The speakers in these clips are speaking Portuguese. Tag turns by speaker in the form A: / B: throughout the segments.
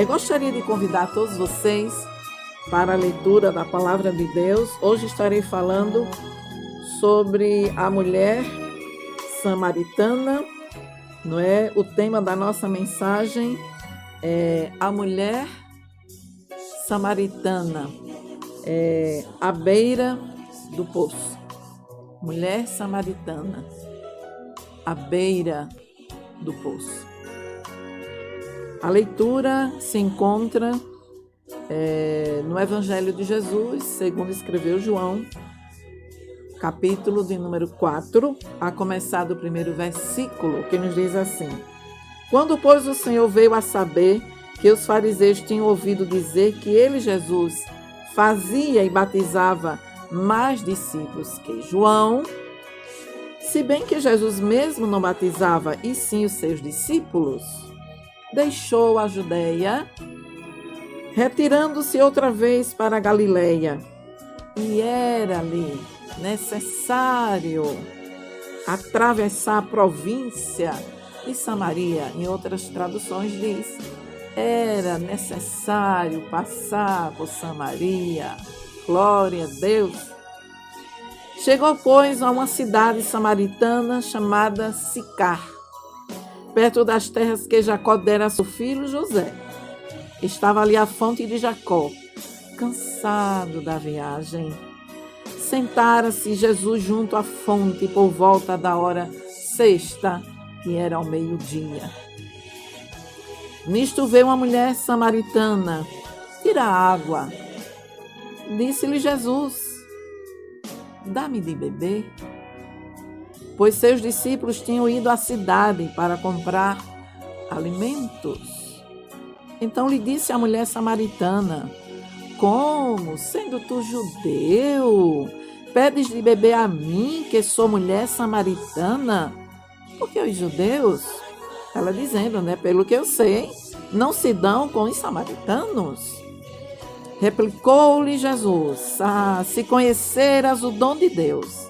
A: Gostaria de convidar todos vocês para a leitura da Palavra de Deus. Hoje estarei falando sobre a mulher samaritana, não é? O tema da nossa mensagem é a mulher samaritana, à beira do poço. Mulher samaritana, à beira do poço. A leitura se encontra no Evangelho de Jesus, segundo escreveu João, capítulo de número 4, a começar do primeiro versículo, que nos diz assim: Quando, pois, o Senhor veio a saber que os fariseus tinham ouvido dizer que ele, Jesus, fazia e batizava mais discípulos que João, se bem que Jesus mesmo não batizava, e sim os seus discípulos, deixou a Judeia, retirando-se outra vez para a Galileia. E era-lhe necessário atravessar a província de Samaria. Em outras traduções diz, era necessário passar por Samaria. Glória a Deus! Chegou, pois, a uma cidade samaritana chamada Sicar, perto das terras que Jacó dera a seu filho José. Estava ali a fonte de Jacó. Cansado da viagem, sentara-se Jesus junto à fonte por volta da hora sexta, que era ao meio-dia. Nisto veio uma mulher samaritana tirar água. Disse-lhe Jesus: dá-me de beber. Pois seus discípulos tinham ido à cidade para comprar alimentos. Então lhe disse a mulher samaritana: como, sendo tu judeu, pedes de beber a mim, que sou mulher samaritana? Porque os judeus, ela dizendo, pelo que eu sei, não se dão com os samaritanos. Replicou-lhe Jesus: se conheceras o dom de Deus,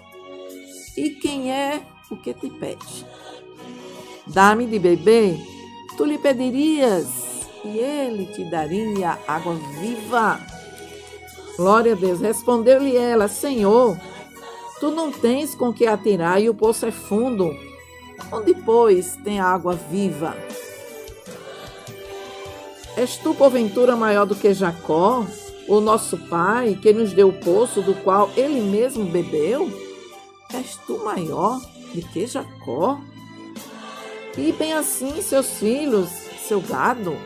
A: e quem é o que te pede? Dá-me de beber, tu lhe pedirias, e ele te daria água viva. Glória a Deus. Respondeu-lhe ela: Senhor, tu não tens com que atirar e o poço é fundo. Onde, pois, tem água viva? És tu, porventura, maior do que Jacó, o nosso pai, que nos deu o poço do qual ele mesmo bebeu? És tu maior do que Jacó? E bem assim seus filhos, seu gado?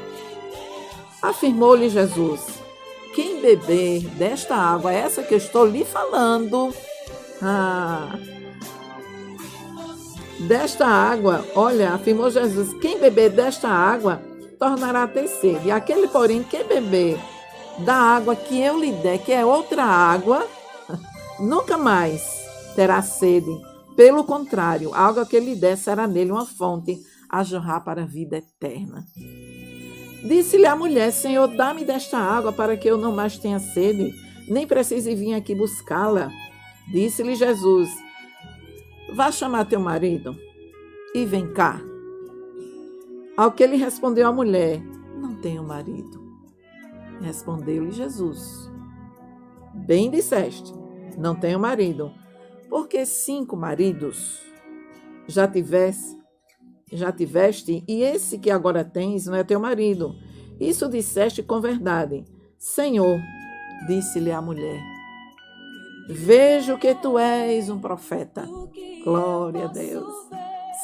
A: Afirmou-lhe Jesus: quem beber desta água, essa que eu estou lhe falando, desta água, olha, afirmou Jesus, quem beber desta água tornará a ter sede. E aquele, porém, que beber da água que eu lhe der, que é outra água, nunca mais terá sede. Pelo contrário, a água que ele der será nele uma fonte a jorrar para a vida eterna. Disse-lhe a mulher: Senhor, dá-me desta água para que eu não mais tenha sede, nem precise vir aqui buscá-la. Disse-lhe Jesus: vá chamar teu marido e vem cá. Ao que lhe respondeu a mulher: não tenho marido. Respondeu-lhe Jesus: bem disseste, não tenho marido, porque 5 maridos já tiveste, e esse que agora tens não é teu marido. Isso disseste com verdade. Senhor, disse-lhe a mulher, vejo que tu és um profeta. Glória a Deus.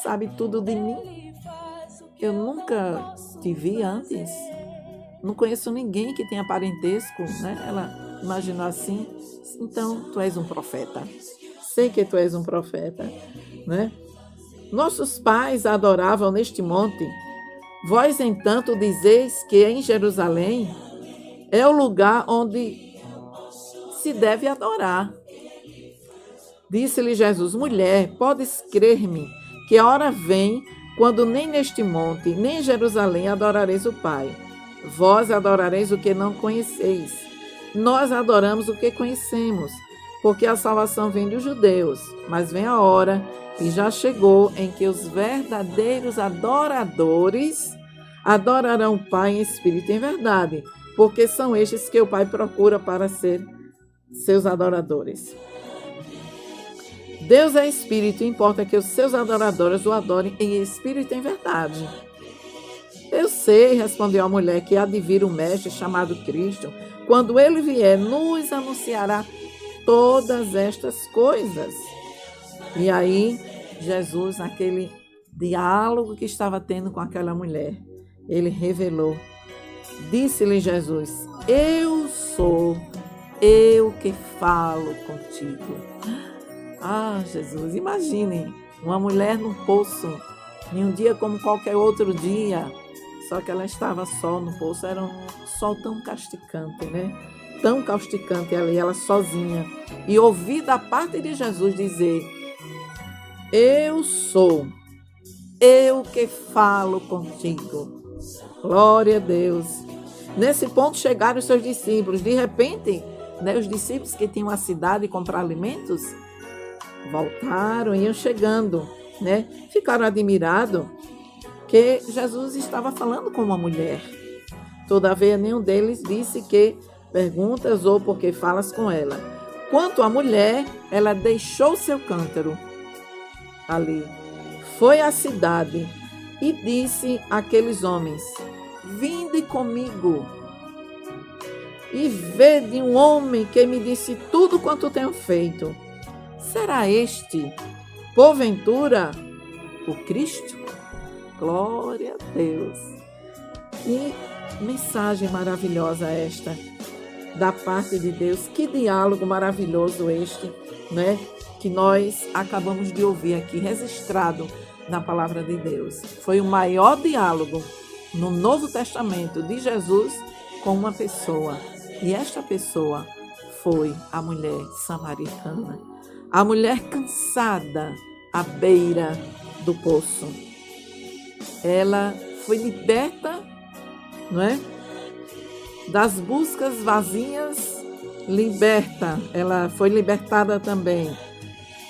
A: Sabe tudo de mim? Eu nunca te vi antes. Não conheço ninguém que tenha parentesco, Ela imaginou assim. Então, tu és um profeta. Sei que tu és um profeta, Nossos pais adoravam neste monte. Vós, entanto, dizeis que em Jerusalém é o lugar onde se deve adorar. Disse-lhe Jesus: mulher, podes crer-me que a hora vem quando nem neste monte, nem em Jerusalém adorareis o Pai. Vós adorareis o que não conheceis. Nós adoramos o que conhecemos, porque a salvação vem dos judeus. Mas vem a hora, e já chegou, em que os verdadeiros adoradores adorarão o Pai em espírito e em verdade, porque são estes que o Pai procura para ser seus adoradores. Deus é espírito e importa que os seus adoradores o adorem em espírito e em verdade. Eu sei, respondeu a mulher, que há de vir um mestre chamado Cristo. Quando ele vier, nos anunciará todas estas coisas. E aí, Jesus, naquele diálogo que estava tendo com aquela mulher, ele revelou. Disse-lhe Jesus: eu sou, eu que falo contigo. Ah, Jesus, imaginem uma mulher num poço, em um dia como qualquer outro dia, só que ela estava só no poço, era um sol tão castigante, né? Tão causticante ali, ela sozinha. E ouvir da parte de Jesus dizer: eu sou, eu que falo contigo. Glória a Deus. Nesse ponto chegaram os seus discípulos. De repente, né, os discípulos que tinham a cidade comprar alimentos, voltaram, iam chegando, né? Ficaram admirados que Jesus estava falando com uma mulher. Todavia, nenhum deles disse que perguntas ou porque falas com ela. Quanto à mulher, ela deixou seu cântaro ali, foi à cidade e disse àqueles homens: vinde comigo e vede um homem que me disse tudo quanto tenho feito. Será este, porventura, o Cristo? Glória a Deus. Que mensagem maravilhosa esta, da parte de Deus. Que diálogo maravilhoso este, né? Que nós acabamos de ouvir aqui, registrado na palavra de Deus. Foi o maior diálogo no Novo Testamento de Jesus com uma pessoa. E esta pessoa foi a mulher samaritana. A mulher cansada à beira do poço. Ela foi liberta, não é? Das buscas vazias, liberta. Ela foi libertada também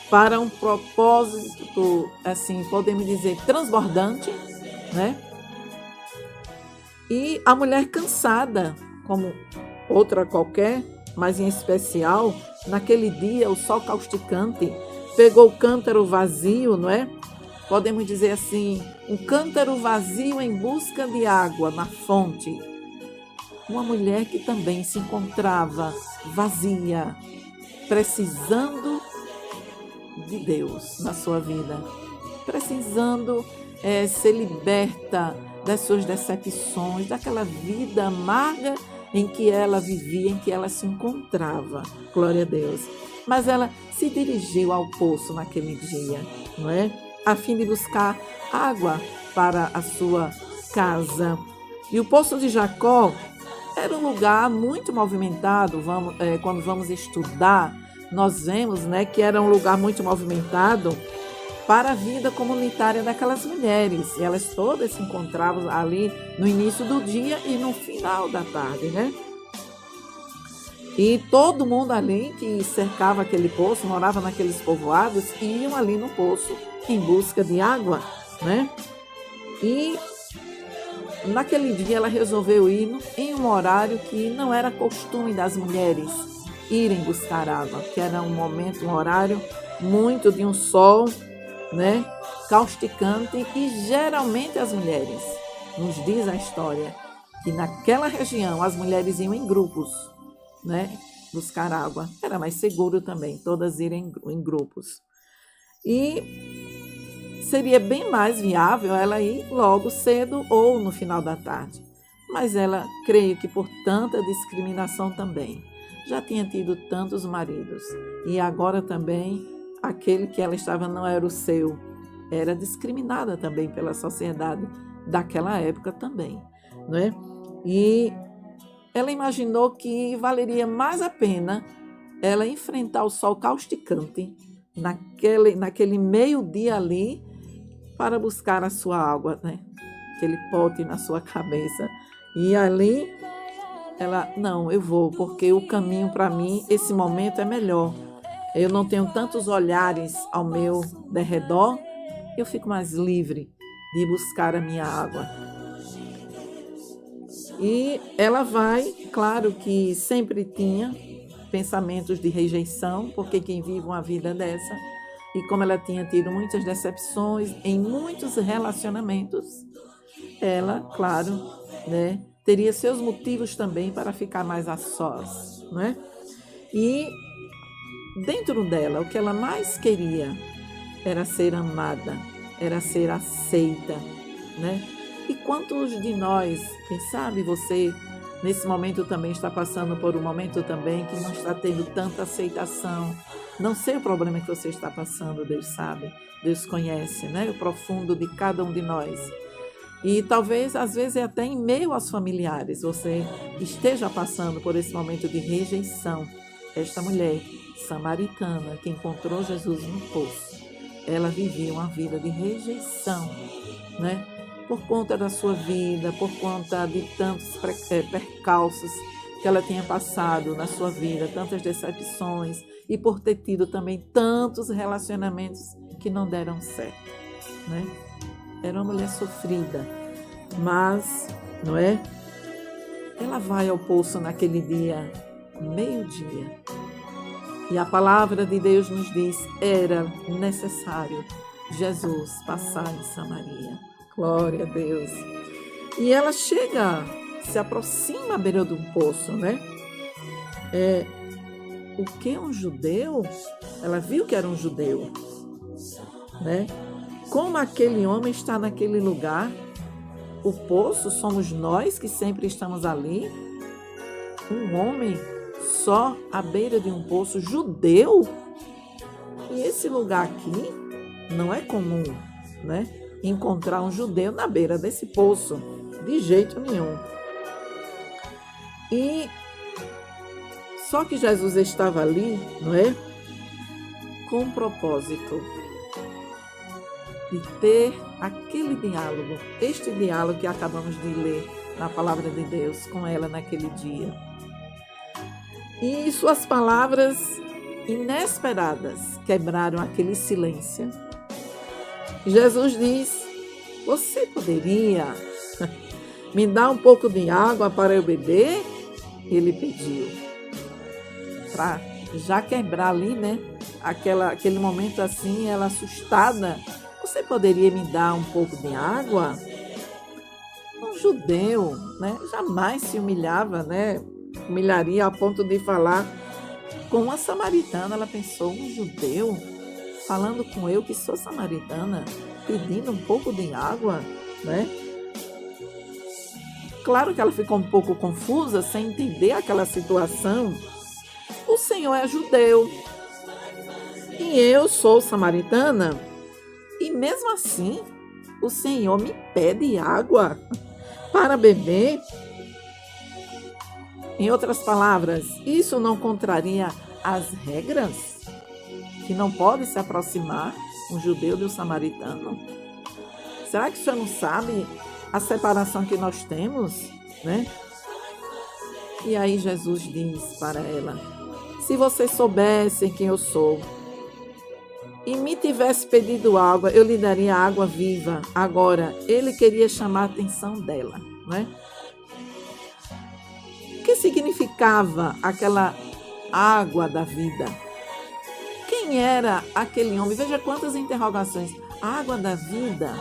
A: para um propósito, assim, podemos dizer, transbordante, né? E a mulher cansada, como outra qualquer, mas em especial, naquele dia, o sol causticante, pegou o cântaro vazio, não é? Podemos dizer assim, um cântaro vazio em busca de água na fonte. Uma mulher que também se encontrava vazia, precisando de Deus na sua vida, precisando ser liberta das suas decepções, daquela vida amarga em que ela vivia, em que ela se encontrava. Glória a Deus. Mas ela se dirigiu ao poço naquele dia, não é? A fim de buscar água para a sua casa. E o poço de Jacó era um lugar muito movimentado. Quando vamos estudar, nós vemos, né, que era um lugar muito movimentado para a vida comunitária daquelas mulheres. E elas todas se encontravam ali no início do dia e no final da tarde, né? E todo mundo ali que cercava aquele poço, morava naqueles povoados, iam ali no poço em busca de água, né? E naquele dia ela resolveu ir em um horário que não era costume das mulheres irem buscar água, que era um horário muito de um sol, né, causticante, e geralmente as mulheres, nos diz a história, que naquela região as mulheres iam em grupos, né, buscar água. Era mais seguro também, todas irem em grupos. E seria bem mais viável ela ir logo cedo ou no final da tarde. Mas ela, creio que por tanta discriminação também, já tinha tido tantos maridos, e agora também aquele que ela estava não era o seu, era discriminada também pela sociedade daquela época também, não é? E ela imaginou que valeria mais a pena ela enfrentar o sol causticante naquele meio-dia ali para buscar a sua água, né? Aquele pote na sua cabeça. E ali ela, não, eu vou, porque o caminho para mim, esse momento é melhor. Eu não tenho tantos olhares ao meu derredor, eu fico mais livre de buscar a minha água. E ela vai, claro que sempre tinha pensamentos de rejeição, porque quem vive uma vida dessa, e como ela tinha tido muitas decepções em muitos relacionamentos, ela, claro, né, teria seus motivos também para ficar mais a sós, né? E dentro dela, o que ela mais queria era ser amada, era ser aceita, né? E quantos de nós, quem sabe você nesse momento também está passando por um momento também que não está tendo tanta aceitação. Não sei o problema que você está passando, Deus sabe, Deus conhece, né? O profundo de cada um de nós. E talvez, às vezes, até em meio aos familiares, você esteja passando por esse momento de rejeição. Esta mulher samaritana que encontrou Jesus no poço, ela vivia uma vida de rejeição, né? Por conta da sua vida, por conta de tantos percalços que ela tinha passado na sua vida, tantas decepções, e por ter tido também tantos relacionamentos que não deram certo, né? Era uma mulher sofrida, mas, não é? Ela vai ao poço naquele dia, meio-dia, e a palavra de Deus nos diz, era necessário Jesus passar em Samaria. Glória a Deus. E ela chega, se aproxima à beira de um poço, né? O que é um judeu? Ela viu que era um judeu, né? Como aquele homem está naquele lugar, o poço somos nós que sempre estamos ali. Um homem só à beira de um poço, judeu. E esse lugar aqui não é comum, né? Encontrar um judeu na beira desse poço, de jeito nenhum. E só que Jesus estava ali, não é? Com um propósito de ter aquele diálogo, este diálogo que acabamos de ler na palavra de Deus com ela naquele dia. E suas palavras inesperadas quebraram aquele silêncio. Jesus diz, você poderia me dar um pouco de água para eu beber? Ele pediu. Para já quebrar ali, né? Aquele momento assim, ela assustada. Você poderia me dar um pouco de água? Um judeu, né? Jamais se humilhava, né? Humilharia ao ponto de falar com uma samaritana. Ela pensou, um judeu falando com eu que sou samaritana, pedindo um pouco de água, né? Claro que ela ficou um pouco confusa, sem entender aquela situação. O Senhor é judeu e eu sou samaritana, e mesmo assim o Senhor me pede água para beber. Em outras palavras, isso não contraria as regras? Que não pode se aproximar um judeu de um samaritano? Será que o senhor não sabe a separação que nós temos, né? E aí Jesus diz para ela, se vocês soubessem quem eu sou e me tivesse pedido água, eu lhe daria água viva. Agora, ele queria chamar a atenção dela, né? O que significava aquela água da vida? Quem era aquele homem? Veja quantas interrogações. Água da vida.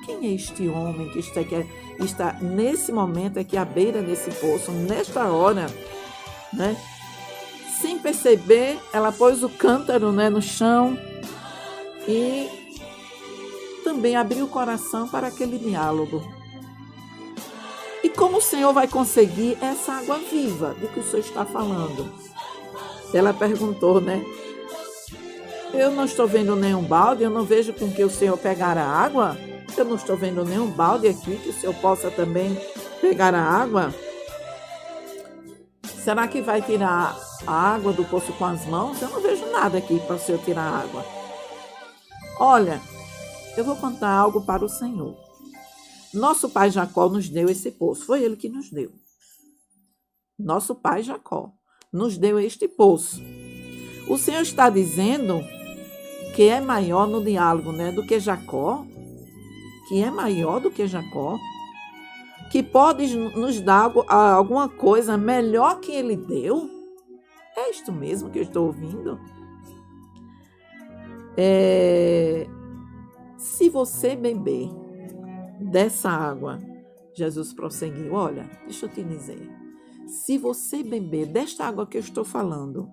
A: Quem é este homem que está nesse momento aqui à beira desse poço, nesta hora, né? Sem perceber, ela pôs o cântaro, né, no chão e também abriu o coração para aquele diálogo. E como o Senhor vai conseguir essa água viva de que o Senhor está falando? Ela perguntou, né? Eu não estou vendo nenhum balde, eu não vejo com que o Senhor pegar a água. Eu não estou vendo nenhum balde aqui que o Senhor possa também pegar a água. Será que vai tirar a água do poço com as mãos? Eu não vejo nada aqui para o Senhor tirar a água. Olha, eu vou contar algo para o Senhor. Nosso pai Jacó nos deu esse poço, foi ele que nos deu. Nosso pai Jacó nos deu este poço. O Senhor está dizendo que é maior no diálogo, né, do que Jacó? Que é maior do que Jacó? que pode nos dar alguma coisa melhor que ele deu? É isto mesmo que eu estou ouvindo? Se você beber dessa água, Jesus prosseguiu, olha, deixa eu te dizer, se você beber desta água que eu estou falando,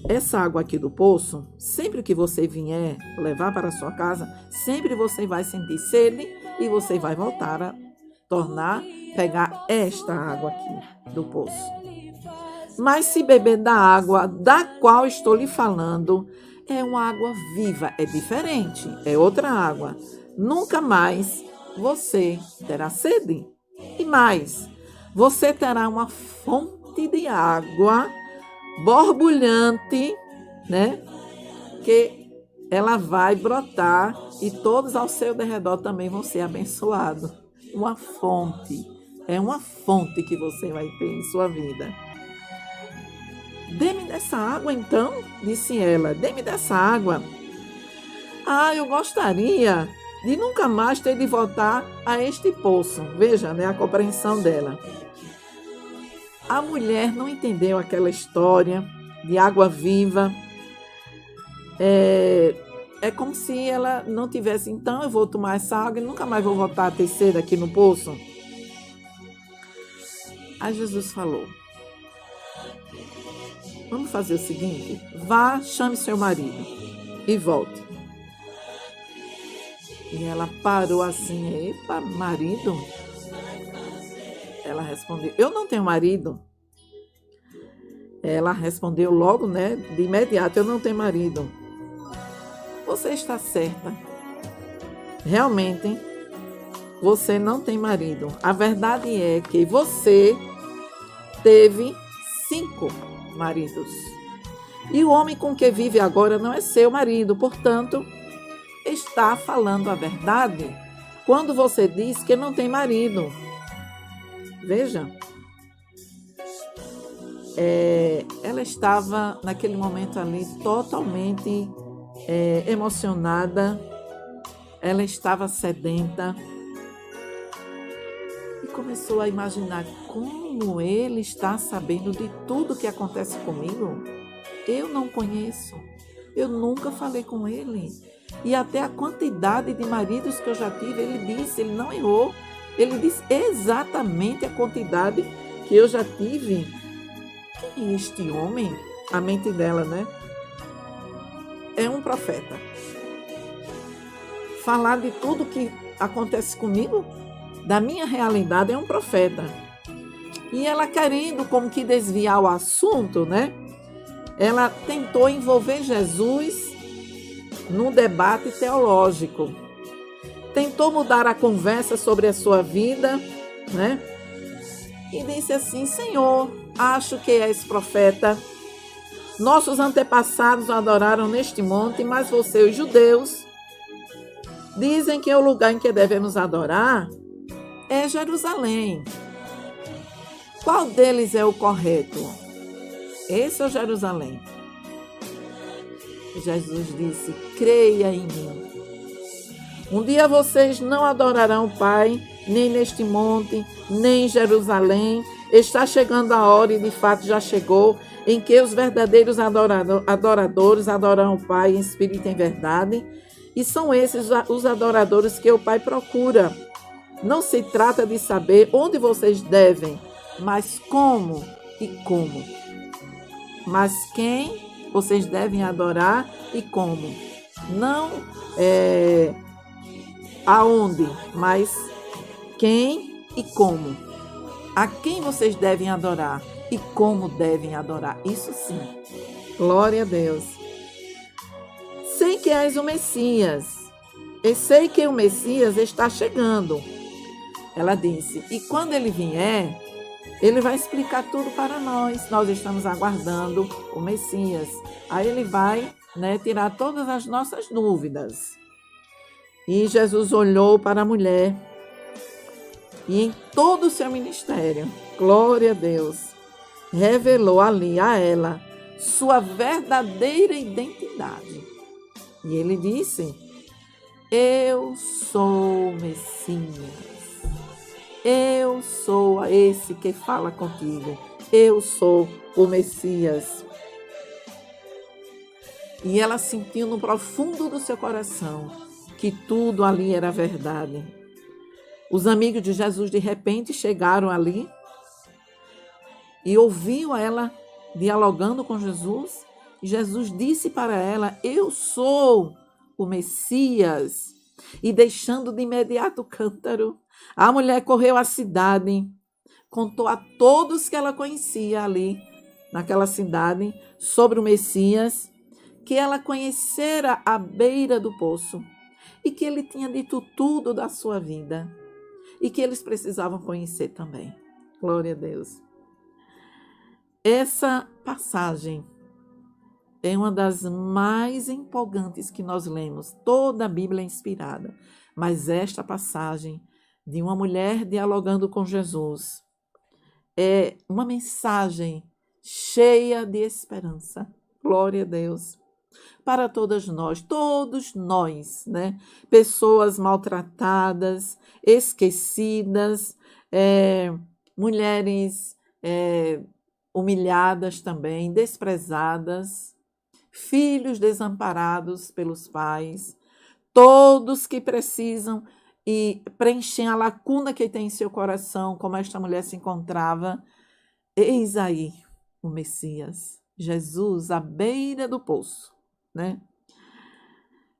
A: essa água aqui do poço, sempre que você vier levar para a sua casa, sempre você vai sentir sede e você vai voltar a pegar esta água aqui do poço. Mas se beber da água da qual estou lhe falando, é uma água viva, é diferente, é outra água. Nunca mais você terá sede. E mais, você terá uma fonte de água borbulhante, né? Que ela vai brotar e todos ao seu derredor também vão ser abençoados. Uma fonte, é uma fonte que você vai ter em sua vida. Dê-me dessa água então, disse ela, dê-me dessa água. Ah, eu gostaria de nunca mais ter de voltar a este poço. Veja, né, a compreensão dela. A mulher não entendeu aquela história de água viva. É como se ela não tivesse, então eu vou tomar essa água e nunca mais vou voltar a ter sede aqui no poço. Aí Jesus falou, vamos fazer o seguinte, vá, chame seu marido e volte. E ela parou assim, epa, marido? Ela respondeu, eu não tenho marido. Ela respondeu logo, né, de imediato, eu não tenho marido. Você está certa. Realmente, você não tem marido. A verdade é que você teve 5 maridos. E o homem com que vive agora não é seu marido, portanto, está falando a verdade quando você diz que não tem marido. Veja, ela estava naquele momento ali totalmente emocionada, ela estava sedenta e começou a imaginar como ele está sabendo de tudo que acontece comigo. Eu não conheço, eu nunca falei com ele. E até a quantidade de maridos que eu já tive, ele disse, ele não errou. Ele disse exatamente a quantidade que eu já tive. Quem é este homem? A mente dela, né? É um profeta. Falar de tudo que acontece comigo, da minha realidade, é um profeta. E ela querendo como que desviar o assunto, né? Ela tentou envolver Jesus num debate teológico. Tentou mudar a conversa sobre a sua vida, né? E disse assim, Senhor, acho que és profeta. Nossos antepassados o adoraram neste monte, mas você, os judeus, dizem que o lugar em que devemos adorar é Jerusalém. Qual deles é o correto? Esse ou Jerusalém? Jesus disse, creia em mim. Um dia vocês não adorarão o Pai, nem neste monte, nem em Jerusalém. Está chegando a hora, e de fato já chegou, em que os verdadeiros adoradores adorarão o Pai em espírito e em verdade. E são esses os adoradores que o Pai procura. Não se trata de saber onde vocês devem, mas como e como. Mas quem vocês devem adorar e como. Não aonde, mas quem e como. A quem vocês devem adorar e como devem adorar. Isso sim. Glória a Deus. Sei que és o Messias. E sei que o Messias está chegando. Ela disse, e quando ele vier, ele vai explicar tudo para nós. Nós estamos aguardando o Messias. Aí ele vai, tirar todas as nossas dúvidas. E Jesus olhou para a mulher e em todo o seu ministério, glória a Deus, revelou ali a ela sua verdadeira identidade. E ele disse, eu sou o Messias. Eu sou esse que fala contigo. Eu sou o Messias. E ela sentiu no profundo do seu coração que tudo ali era verdade. Os amigos de Jesus de repente chegaram ali e ouviu ela dialogando com Jesus. E Jesus disse para ela: eu sou o Messias. E deixando de imediato o cântaro, a mulher correu à cidade, contou a todos que ela conhecia ali naquela cidade sobre o Messias, que ela conhecera à beira do poço e que ele tinha dito tudo da sua vida e que eles precisavam conhecer também. Glória a Deus. Essa passagem é uma das mais empolgantes que nós lemos. Toda a Bíblia é inspirada, mas esta passagem de uma mulher dialogando com Jesus é uma mensagem cheia de esperança. Glória a Deus. Para todos nós, né? Pessoas maltratadas, esquecidas, mulheres humilhadas também, desprezadas, filhos desamparados pelos pais, todos que precisam e preenchem a lacuna que tem em seu coração, como esta mulher se encontrava. Eis aí o Messias, Jesus, à beira do poço, né?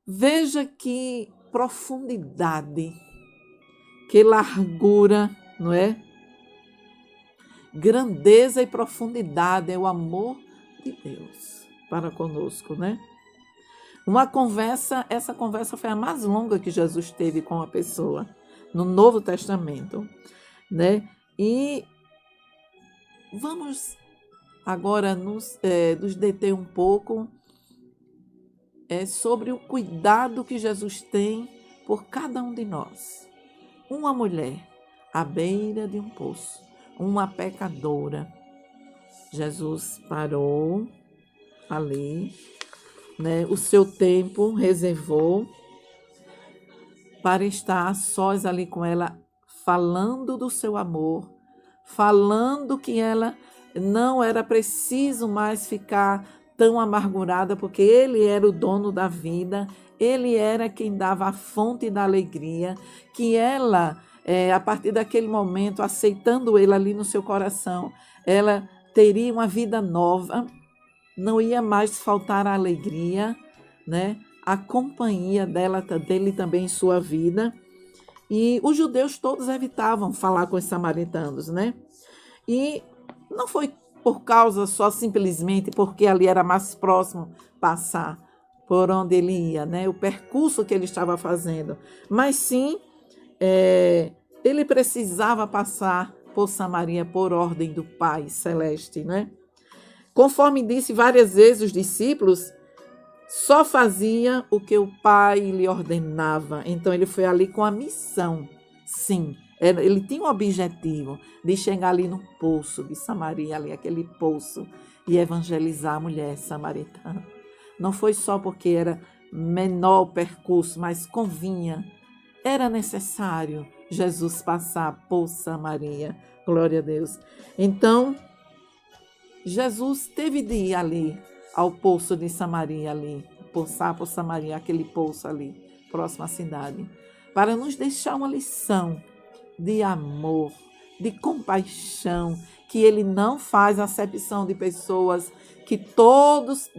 A: Veja que profundidade, que largura, não é? Grandeza e profundidade é o amor de Deus para conosco, né? Essa conversa foi a mais longa que Jesus teve com a pessoa no Novo Testamento, né? E vamos agora nos deter um pouco sobre o cuidado que Jesus tem por cada um de nós. Uma mulher à beira de um poço, uma pecadora. Jesus parou ali, né? O seu tempo reservou para estar a sós ali com ela, falando do seu amor, falando que ela não era preciso mais ficar tão amargurada, porque ele era o dono da vida, ele era quem dava a fonte da alegria, que ela, a partir daquele momento, aceitando ele ali no seu coração, ela teria uma vida nova, não ia mais faltar a alegria, né? A companhia dele também em sua vida. E os judeus todos evitavam falar com os samaritanos, né? E não foi por causa só simplesmente porque ali era mais próximo passar por onde ele ia, né? O percurso que ele estava fazendo, mas sim ele precisava passar por Samaria por ordem do Pai Celeste, né? Conforme disse várias vezes, os discípulos só fazia o que o Pai lhe ordenava. Então ele foi ali com a missão, sim. Ele tinha um objetivo de chegar ali no poço de Samaria, ali aquele poço, e evangelizar a mulher samaritana. Não foi só porque era menor o percurso, mas convinha. Era necessário Jesus passar por Samaria. Glória a Deus. Então, Jesus teve de ir ali ao poço de Samaria, ali, passar por Samaria, aquele poço ali, próximo à cidade, para nos deixar uma lição de amor, de compaixão, que ele não faz acepção de pessoas, que todos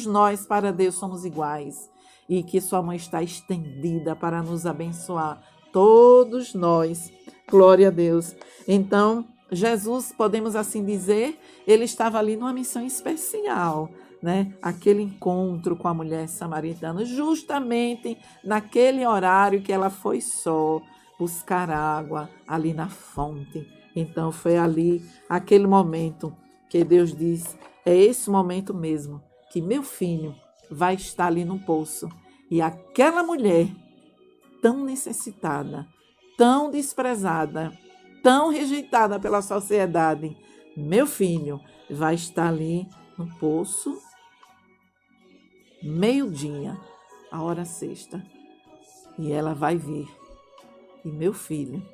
A: nós para Deus somos iguais e que sua mão está estendida para nos abençoar, todos nós, glória a Deus. Então, Jesus, podemos assim dizer, ele estava ali numa missão especial, né? Aquele encontro com a mulher samaritana, justamente naquele horário que ela foi só buscar água ali na fonte. Então foi ali, aquele momento que Deus diz, é esse momento mesmo que meu filho vai estar ali no poço. E aquela mulher tão necessitada, tão desprezada, tão rejeitada pela sociedade, meu filho vai estar ali no poço, meio-dia, a hora sexta, e ela vai vir. E meu filho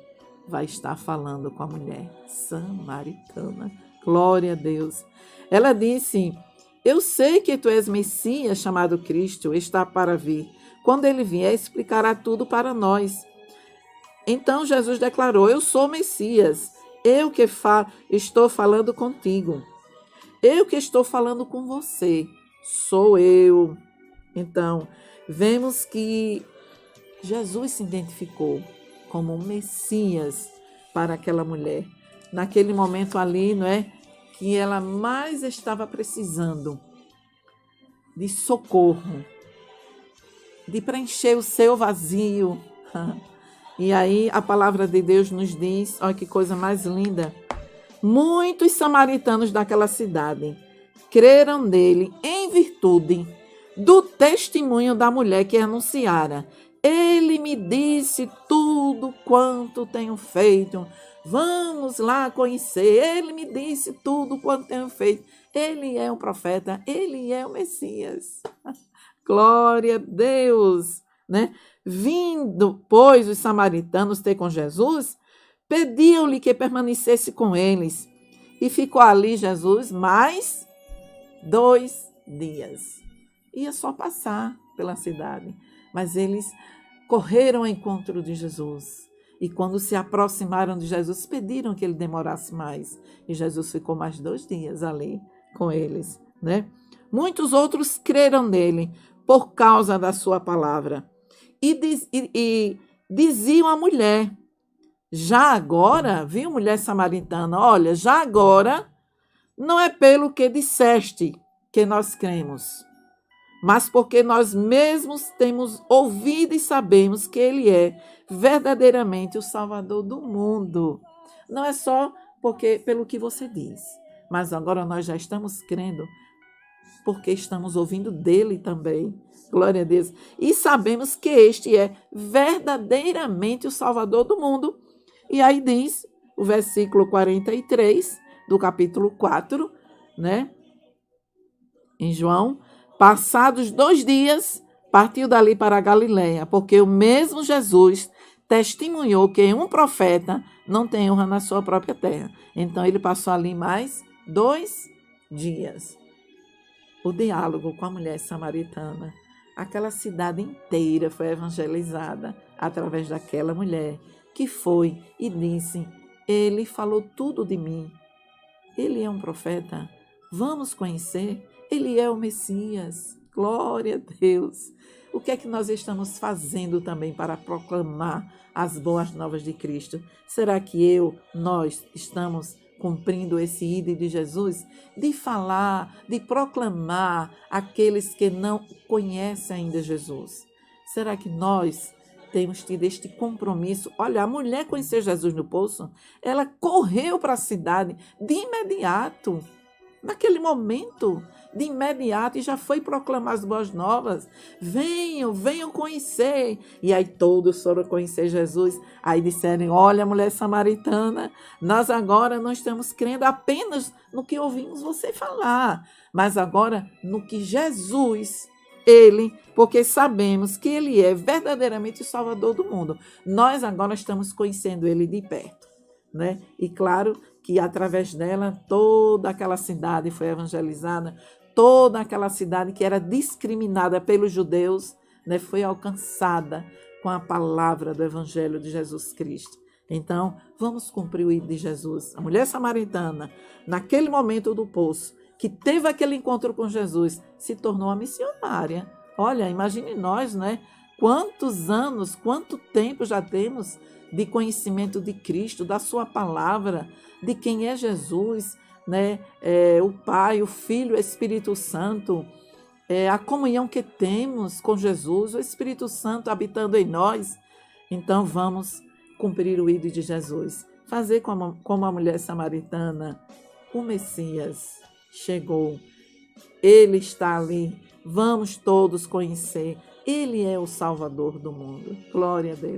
A: vai estar falando com a mulher samaritana. Glória a Deus. Ela disse: eu sei que tu és Messias, chamado Cristo, está para vir. Quando ele vier, explicará tudo para nós. Então Jesus declarou: eu sou Messias, eu que estou falando contigo. Eu que estou falando com você, sou eu. Então, vemos que Jesus se identificou como um Messias para aquela mulher. Naquele momento ali, não é? Que ela mais estava precisando de socorro, de preencher o seu vazio. E aí a palavra de Deus nos diz, olha que coisa mais linda, muitos samaritanos daquela cidade creram nele em virtude do testemunho da mulher que anunciara: ele me disse tudo quanto tenho feito. Vamos lá conhecer. Ele me disse tudo quanto tenho feito. Ele é um profeta. Ele é o Messias. Glória a Deus, né? Vindo, pois, os samaritanos ter com Jesus, pediam-lhe que permanecesse com eles. E ficou ali Jesus mais 2 dias. Ia só passar pela cidade, mas eles correram ao encontro de Jesus. E quando se aproximaram de Jesus, pediram que ele demorasse mais. E Jesus ficou mais 2 dias ali com eles, né? Muitos outros creram nele por causa da sua palavra. E diziam à mulher: já agora, viu, mulher samaritana, olha, já agora não é pelo que disseste que nós cremos, mas porque nós mesmos temos ouvido e sabemos que ele é verdadeiramente o Salvador do mundo. Não é só pelo que você diz, mas agora nós já estamos crendo porque estamos ouvindo dele também. Glória a Deus. E sabemos que este é verdadeiramente o Salvador do mundo. E aí diz o versículo 43 do capítulo 4, né? Em João: passados 2 dias, partiu dali para a Galiléia, porque o mesmo Jesus testemunhou que um profeta não tem honra na sua própria terra. Então ele passou ali mais 2 dias. O diálogo com a mulher samaritana. Aquela cidade inteira foi evangelizada através daquela mulher que foi e disse: ele falou tudo de mim. Ele é um profeta. Vamos conhecer. Ele é o Messias. Glória a Deus. O que é que nós estamos fazendo também para proclamar as boas novas de Cristo? Será que nós estamos cumprindo esse ídolo de Jesus, de falar, de proclamar aqueles que não conhecem ainda Jesus? Será que nós temos tido este compromisso? Olha, a mulher conheceu Jesus no poço, ela correu para a cidade de imediato, naquele momento, de imediato, e já foi proclamar as boas novas. Venham conhecer. E aí todos foram conhecer Jesus. Aí disseram: olha, mulher samaritana, nós agora não estamos crendo apenas no que ouvimos você falar, mas agora no que Jesus, porque sabemos que ele é verdadeiramente o Salvador do mundo. Nós agora estamos conhecendo ele de perto, né? E claro que através dela toda aquela cidade foi evangelizada, toda aquela cidade que era discriminada pelos judeus, né, foi alcançada com a palavra do Evangelho de Jesus Cristo. Então, vamos cumprir o ídolo de Jesus. A mulher samaritana, naquele momento do poço, que teve aquele encontro com Jesus, se tornou uma missionária. Olha, imagine nós, né? Quantos anos, quanto tempo já temos de conhecimento de Cristo, da sua palavra, de quem é Jesus, né? O Pai, o Filho, o Espírito Santo, a comunhão que temos com Jesus, o Espírito Santo habitando em nós. Então vamos cumprir o ídolo de Jesus, fazer como a mulher samaritana. O Messias chegou, ele está ali, vamos todos conhecer, ele é o Salvador do mundo. Glória a Deus.